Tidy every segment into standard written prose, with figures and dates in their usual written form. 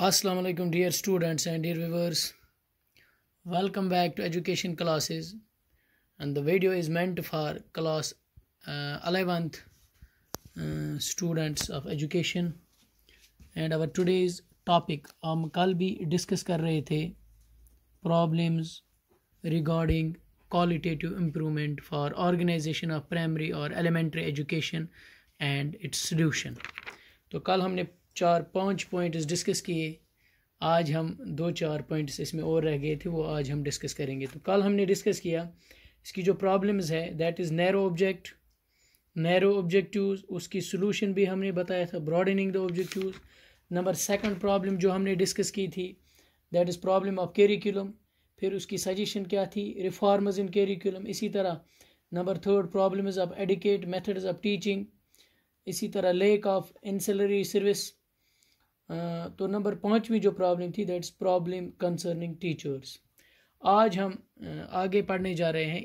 Assalamu alaikum dear students and dear viewers. Welcome back to education classes, and the video is meant for class 11th students of education. And our today's topic हम कल भी discuss कर रहे थे problems regarding qualitative improvement for organization of primary or elementary education and its solution. तो कल हमने 4-5 points discuss किए। आज हम 2-4 पॉइंट्स इसमें और रह गए थे, वो आज हम डिस्कस करेंगे। तो कल हमने डिस्कस किया इसकी जो प्रॉब्लम्स है दैट इज़ नैरो ऑब्जेक्टिव्स, उसकी सोल्यूशन भी हमने बताया था, broadening the objectives. Number 2 problem जो हमने डिस्कस की थी that is problem of curriculum, फिर उसकी सजेशन क्या थी, रिफॉर्म्स इन करिकुलम। इसी तरह number 3 problem is of adequate methods of teaching, इसी तरह लेक ऑफ एंसिलरी सर्विस। तो नंबर 5वीं जो प्रॉब्लम थी दैट्स प्रॉब्लम कंसर्निंग टीचर्स। आज हम आगे पढ़ने जा रहे हैं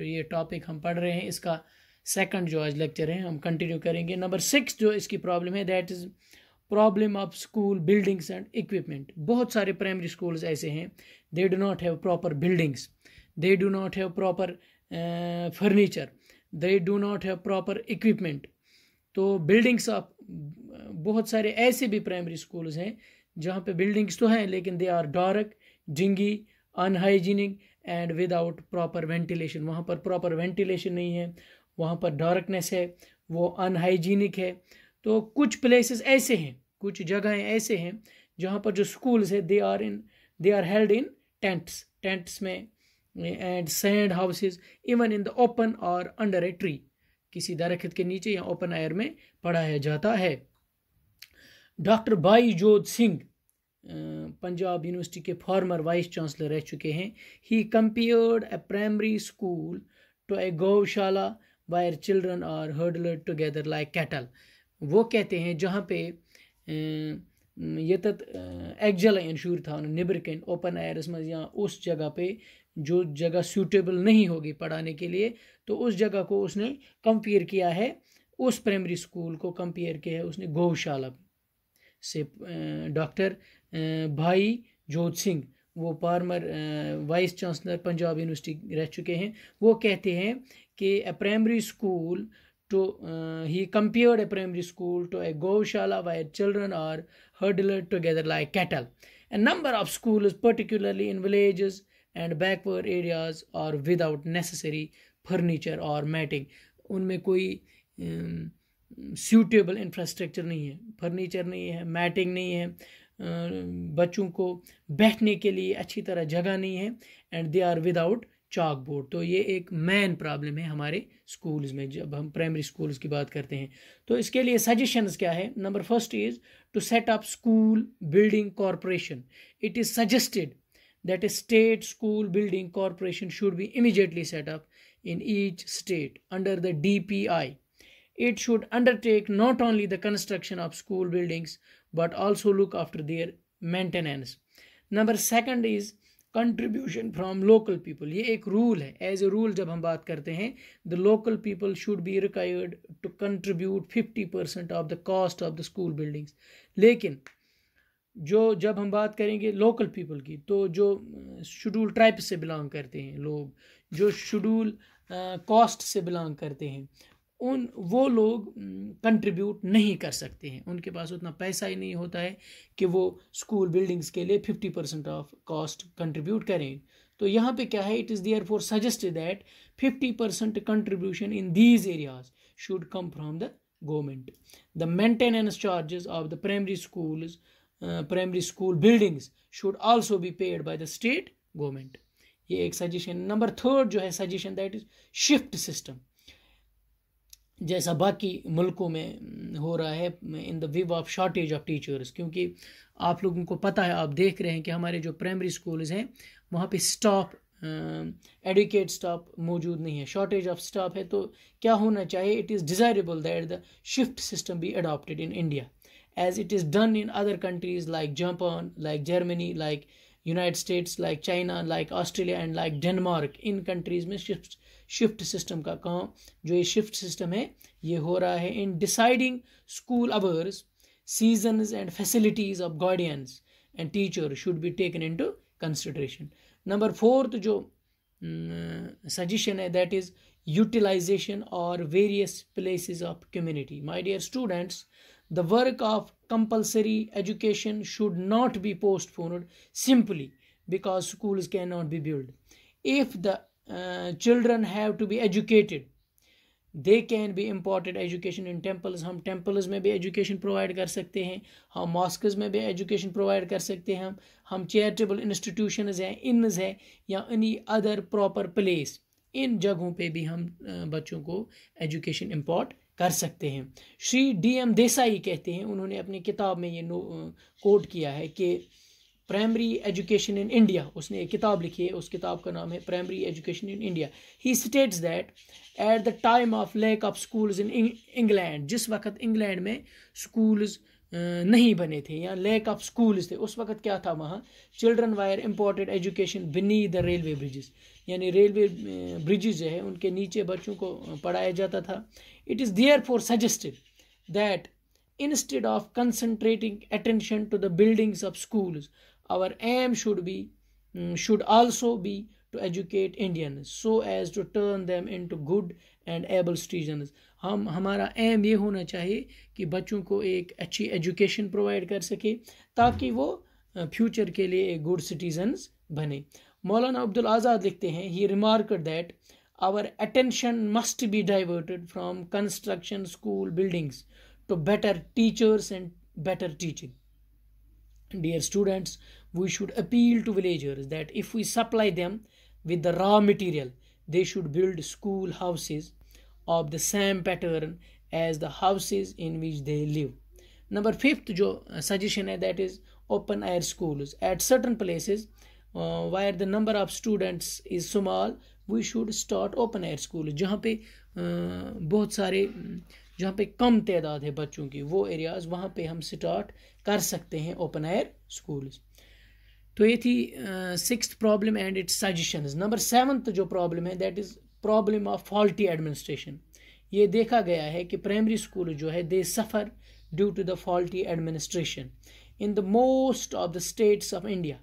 ये टॉपिक हम पढ़ रहे हैं, इसका सेकंड जो आज लेक्चर है हम कंटिन्यू करेंगे। नंबर 6 जो इसकी प्रॉब्लम है that is problem of school buildings and equipment. बहुत सारे प्राइमरी स्कूल्स ऐसे हैं they do not have proper buildings, they do not have proper furniture, they do not have proper equipment. तो buildings of बहुत सारे ऐसे भी प्राइमरी स्कूल्स हैं जहाँ पे बिल्डिंग्स तो हैं लेकिन they are dark, dingy, unhygienic and without proper ventilation. वहाँ पर प्रॉपर वेंटिलेशन नहीं है, वहाँ पर डार्कनेस है, वो अनहाइजीनिक है। तो कुछ प्लेसेस ऐसे हैं, कुछ जगहें ऐसे हैं जहाँ पर जो स्कूल्स है they are held in tents में and sand houses, even in the open or under a tree, किसी दरख्त के नीचे या ओपन एयर में पढ़ाया जाता है। डॉक्टर भाई जोध सिंह पंजाब यूनिवर्सिटी के फॉर्मर वाइस चांसलर रह चुके हैं। He compared a primary school to a gaushala where children are herded together like cattle. वो कहते हैं जहाँ पे ये एग्जल इंश्योर था निबर के ओपन एयरस में या उस जगह पे जो जगह सूटेबल नहीं होगी पढ़ाने के लिए, तो उस जगह को उसने कंपेयर किया है, उस प्राइमरी स्कूल को कंपेयर किया है उसने गौशाला से। डॉक्टर भाई जोध सिंह वो former vice chancellor Punjab university रह चुके हैं। वो कहते हैं कि a primary school he compared a primary school to a goshala where children are herded together like cattle. A number of schools, particularly in villages and backward areas, are without necessary furniture or matting. उनमें कोई suitable infrastructure नहीं है, furniture नहीं है, matting नहीं है, बच्चों को बैठने के लिए अच्छी तरह जगह नहीं है, and they are without chalk board. तो ये एक मेन प्रॉब्लम है हमारे स्कूल्स में जब हम प्राइमरी स्कूल्स की बात करते हैं। तो इसके लिए सजेशंस क्या है? Number 1 is to set up school building corporation. It is suggested that a state school building corporation should be immediately set up in each state under the DPI. It should undertake not only the construction of school buildings but also look after their maintenance. Number 2 is contribution from local people. ये एक rule है, as a rule जब हम बात करते हैं the local people should be required to contribute 50% of the cost of the school buildings. लेकिन जब हम बात करेंगे लोकल पीपल की, तो जो शेड्यूल ट्राइब से बिलोंग करते हैं लोग, जो शेड्यूल कास्ट से बिलोंग करते हैं, वो लोग कंट्रीब्यूट नहीं कर सकते हैं, उनके पास उतना पैसा ही नहीं होता है कि वो स्कूल बिल्डिंग्स के लिए 50% ऑफ कॉस्ट कंट्रीब्यूट करें। तो यहाँ पे क्या है, it is therefore suggested that 50% contribution in these areas should come from the government. The maintenance charges of the primary school buildings should also be paid by the state government. ये एक suggestion. Number 3 जो है suggestion that is shift system, जैसा बाकी मुल्कों में हो रहा है in the view of shortage of teachers. क्योंकि आप लोगों को पता है, आप देख रहे हैं कि हमारे जो प्राइमरी स्कूल्स हैं वहाँ पे स्टाफ एडुकेट स्टाफ मौजूद नहीं है, शॉर्टेज ऑफ स्टाफ है। तो क्या होना चाहिए, it is desirable that the shift system be adopted in India as it is done in other countries like Japan, like Germany, like United States, like China, like Australia and like Denmark. In countries में shift system का काम, जो ये shift system है ये हो रहा है। In deciding school hours seasons and facilities of guardians and teachers should be taken into consideration. Number 4th जो suggestion है, that is utilization or various places of community. My dear students, the work of compulsory education should not be postponed simply because schools cannot be built. If the children have to be educated, they can be imparted education in temples. हम temples में भी education provide कर सकते हैं, हम mosques में भी education provide कर सकते हैं, हम charitable institutions हैं, inns हैं, या any other proper place, इन जगहों पे भी हम बच्चों को education impart कर सकते हैं. श्री DM देसाई कहते हैं, उन्होंने अपनी किताब में ये कोट किया है कि प्राइमरी एजुकेशन इन इंडिया, उसने एक किताब लिखी है, उस किताब का नाम है primary education in India. He states that at the time of lack of schools in England, जिस वक्त इंग्लैंड में स्कूल्स नहीं बने थे या लैक ऑफ स्कूल्स थे, उस वक्त क्या था वहाँ, children wire imported education beneath the railway bridges, यानी रेलवे ब्रिजेस जो है उनके नीचे बच्चों को पढ़ाया जाता था. It is therefore suggested that instead of concentrating attention to the buildings of schools, our aim should also be to educate Indians so as to turn them into good and able citizens. हमारा M ये होना चाहिए कि बच्चों को एक अच्छी education provide कर सके ताकि वो फ्यूचर के लिए एक गुड सिटीजन्स बने. मौलाना अब्दुल आज़ाद लिखते हैं, he remarked that our attention must be diverted from construction school buildings to better teachers and better teaching. Dear students, we should appeal to villagers that if we supply them with the raw material, they should build school houses of the same pattern as the houses in which they live. Number 5th जो suggestion है, that is open air schools. At certain places where the number of students is small, we should start open air school. जहाँ पे बहुत सारे, जहाँ पे कम तादाद है बच्चों की, वो एरियाज़ वहाँ पे हम स्टार्ट कर सकते हैं ओपन एयर स्कूल्स. तो ये थी 6th problem and its suggestions. Number 7th जो प्रॉब्लम है, that is problem of faulty administration. ये देखा गया है कि प्राइमरी स्कूल जो है, they suffer due to the faulty administration. In the most of the states of India,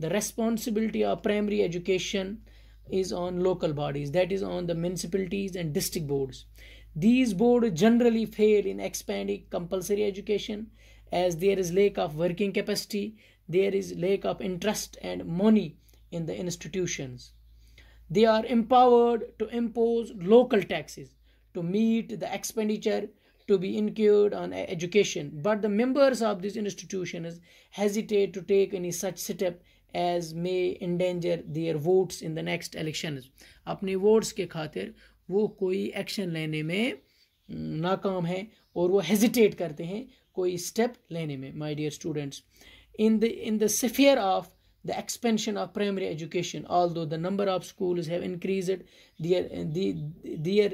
the responsibility of primary education is on local bodies, that is on the municipalities and district boards. These boards generally fail in expanding compulsory education as there is lack of working capacity, there is lack of interest and money in the institutions. They are empowered to impose local taxes to meet the expenditure to be incurred on education, but the members of these institutions hesitate to take any such step as may endanger their votes in the next elections. अपने votes के खातिर वो कोई action लेने में नाकाम है और वो हेजिटेट करते हैं कोई स्टेप लेने में. My dear students, in the sphere of the expansion of primary education, although the number of schools have increased, there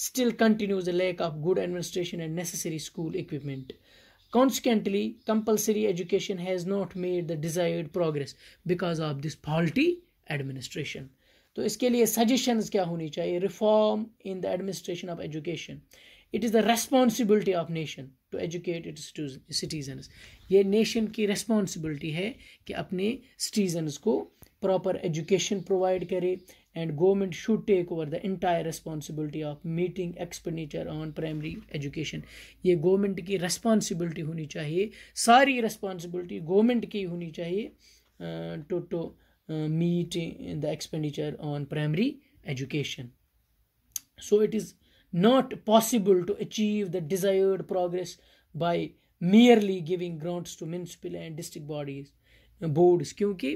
still continues a lack of good administration and necessary school equipment. Consequently, compulsory education has not made the desired progress because of this faulty administration. तो इसके लिए suggestions क्या होनी चाहिए? Reform in the administration of education. It is the responsibility of nation to educate its citizens. ये nation की responsibility है कि अपने citizens को proper education provide करे, and government should take over the entire responsibility of meeting expenditure on primary education. ये government की responsibility होनी चाहिए, सारी responsibility government की होनी चाहिए to meet the expenditure on primary education. So it is not possible to achieve the desired progress by merely giving grants to municipal and district boards, क्योंकि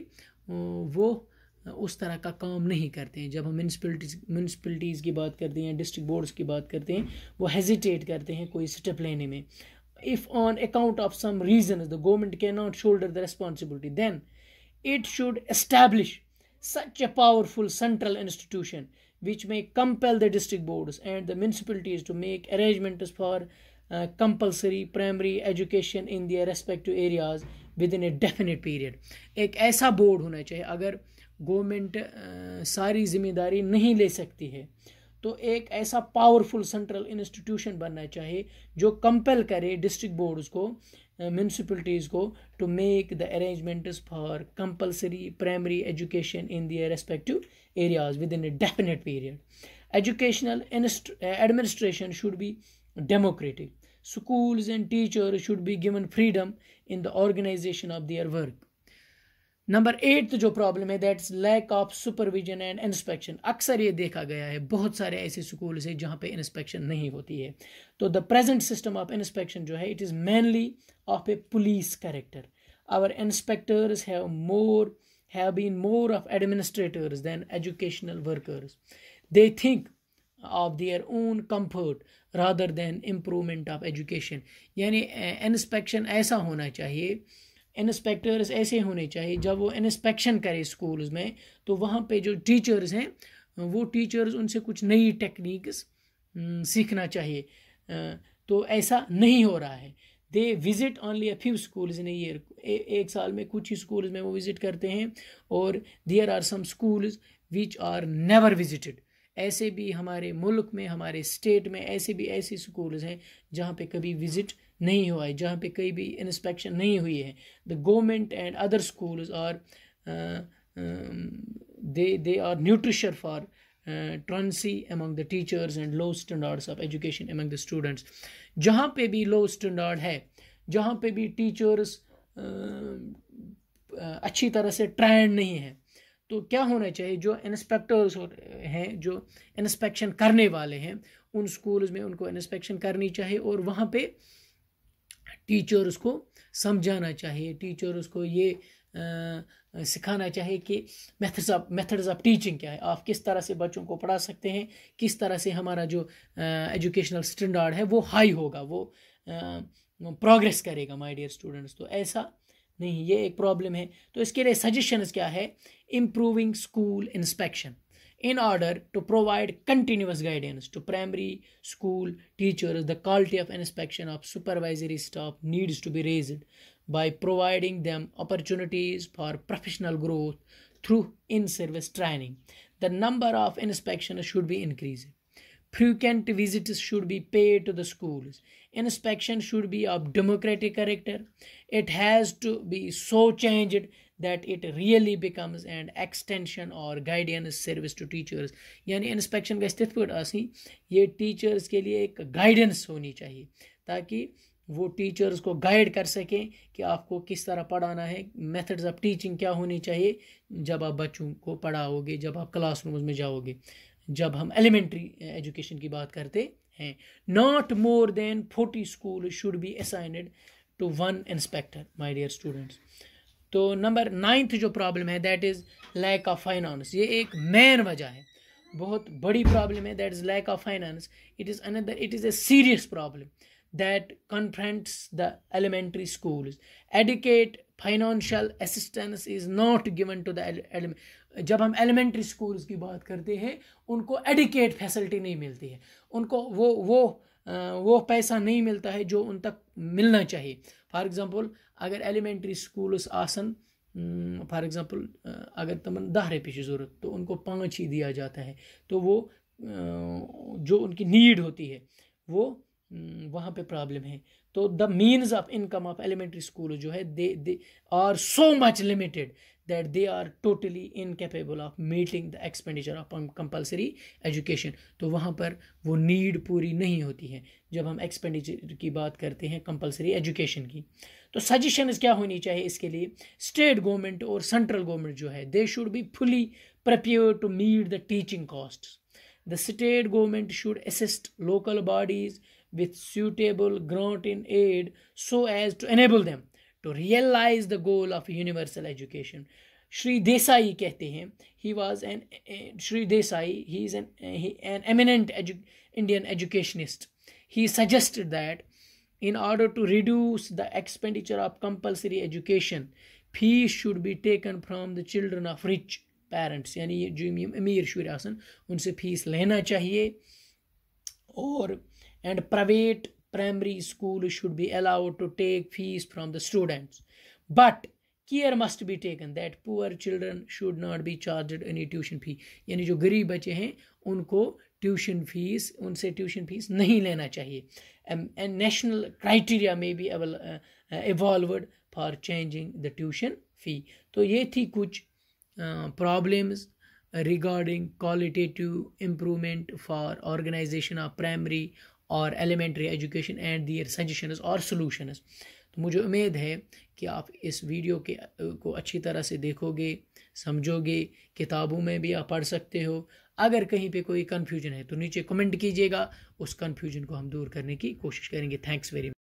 वो उस तरह का काम नहीं करते हैं. जब हम म्यूनसिपलिटीज़ की बात करते हैं, डिस्ट्रिक्ट बोर्ड्स की बात करते हैं, वो हेजिटेट करते हैं कोई स्टेप लेने में. If on account of some reasons the government cannot shoulder the responsibility, then it should establish such a powerful central institution which may compel the district boards and the municipalities to make arrangements for compulsory primary education in their respective areas within a definite period. एक ऐसा board होना चाहिए, अगर government सारी जिम्मेदारी नहीं ले सकती है तो एक ऐसा पावरफुल सेंट्रल इंस्टीट्यूशन बनना चाहिए जो कंपेल करे डिस्ट्रिक्ट बोर्ड्स को, म्यूनसिपलिटीज़ को, to make the arrangements for compulsory primary education in their respective areas within a definite period. Educational administration should be democratic. Schools and teachers should be given freedom in the organization of their work. Number 8 जो problem है that's lack of supervision and inspection. अक्सर ये देखा गया है बहुत सारे ऐसे स्कूल हैं जहाँ पे इंस्पेक्शन नहीं होती है. तो the present system of inspection जो है it is mainly of a police character. Our inspectors have been more of administrators than educational workers. They think of their own comfort rather than improvement of education. यानी inspection ऐसा होना चाहिए, inspectors ऐसे होने चाहिए जब वो इंस्पेक्शन करे स्कूल्स में तो वहाँ पे जो टीचर्स हैं वो टीचर्स उनसे कुछ नई टेक्निक्स सीखना चाहिए. तो ऐसा नहीं हो रहा है. They visit only a few schools in year. एक साल में कुछ ही स्कूल्स में वो विजिट करते हैं. और there are some schools which are never visited. ऐसे भी हमारे मुल्क में, हमारे स्टेट में ऐसे भी ऐसे स्कूल्स हैं जहाँ पे कभी विजिट नहीं हुआ है, जहाँ पे कहीं भी इंस्पेक्शन नहीं हुई है. The government and other schools are they are nutritious for truancy among the teachers and low standards of education among the students. जहाँ पे भी लो स्टैंडर्ड है, जहाँ पे भी टीचर्स अच्छी तरह से ट्रेंड नहीं है, तो क्या होना चाहिए, जो इंस्पेक्टर्स हैं, जो इंस्पेक्शन करने वाले हैं, उन स्कूल्स में उनको इंस्पेक्शन करनी चाहिए और वहाँ पे टीचर्स को समझाना चाहिए, टीचर्स को ये सिखाना चाहिए कि मेथड्स ऑफ टीचिंग क्या है, आप किस तरह से बच्चों को पढ़ा सकते हैं, किस तरह से हमारा जो एजुकेशनल स्टैंडर्ड है वो हाई होगा, वो प्रोग्रेस करेगा माय डियर स्टूडेंट्स. तो ऐसा नहीं, ये एक प्रॉब्लम है. तो इसके लिए सजेशंस क्या है, improving school inspection in order to provide continuous guidance to primary school teachers. The quality of inspection of supervisory staff needs to be raised by providing them opportunities for professional growth through in-service training. The number of inspections should be increased. Frequent visits should be paid to the schools. Inspection should be of democratic character. It has to be so changed that it really becomes an extension or guidance service to teachers. यानी inspection का इस पर आसी ये teachers के लिए एक guidance होनी चाहिए ताकि वो टीचर्स को गाइड कर सकें कि आपको किस तरह पढ़ाना है, मेथड्स ऑफ टीचिंग क्या होनी चाहिए जब आप बच्चों को पढ़ाओगे, जब आप क्लासरूम्स में जाओगे, जब हम एलिमेंट्री एजुकेशन की बात करते हैं. Not more than 40 school should be assigned to one inspector my dear students. तो नंबर 9 जो प्रॉब्लम है that is lack of finance. ये एक मेन वजह है, बहुत बड़ी प्रॉब्लम है, that is lack of finance. It is a serious problem that confronts the elementary schools. Adequate financial assistance is not given to the जब हम एलिमेंट्री स्कूल्स की बात करते हैं उनको एडिकेट फैसिलिटी नहीं मिलती है, उनको वो पैसा नहीं मिलता है जो उन तक मिलना चाहिए. फॉर एग्जांपल अगर एलिमेंट्री स्कूल्स आसन फॉर एग्जांपल अगर तमन 10 रुपये की ज़रूरत तो उनको 5 ही दिया जाता है. तो वो जो उनकी नीड होती है वो वहाँ पे प्रॉब्लम है. तो the means of income of elementary school जो है they are so much limited that they are totally incapable of meeting the expenditure of compulsory education. तो वहाँ पर वो नीड पूरी नहीं होती है जब हम एक्सपेंडिचर की बात करते हैं कंपल्सरी एजुकेशन की. तो सजेशंस क्या होनी चाहिए इसके लिए, स्टेट गवर्नमेंट और सेंट्रल गवर्नमेंट जो है they should be fully prepared to meet the teaching costs. The state government should assist local bodies with suitable grant in aid so as to enable them to realize the goal of universal education. Shri Desai कहते हैं, Shri Desai, he is an eminent Indian educationist. He suggested that in order to reduce the expenditure of compulsory education, fees should be taken from the children of rich parents. यानी जो अमीर शुर आसन उनसे fees लेना चाहिए. और and private primary school should be allowed to take fees from the students, but care must be taken that poor children should not be charged any tuition fee. यानी जो गरीब बच्चे हैं उनको ट्यूशन फीस, उनसे ट्यूशन फीस नहीं लेना चाहिए. एंड नेशनल क्राइटेरिया में भी evolved for changing the tuition fee. तो ये थी कुछ problems regarding qualitative improvement for organization of primary or elementary education and their suggestions or solutions. तो मुझे उम्मीद है कि आप इस वीडियो को अच्छी तरह से देखोगे, समझोगे. किताबों में भी आप पढ़ सकते हो. अगर कहीं पे कोई कन्फ्यूजन है तो नीचे कमेंट कीजिएगा, उस कन्फ्यूजन को हम दूर करने की कोशिश करेंगे. Thanks very much.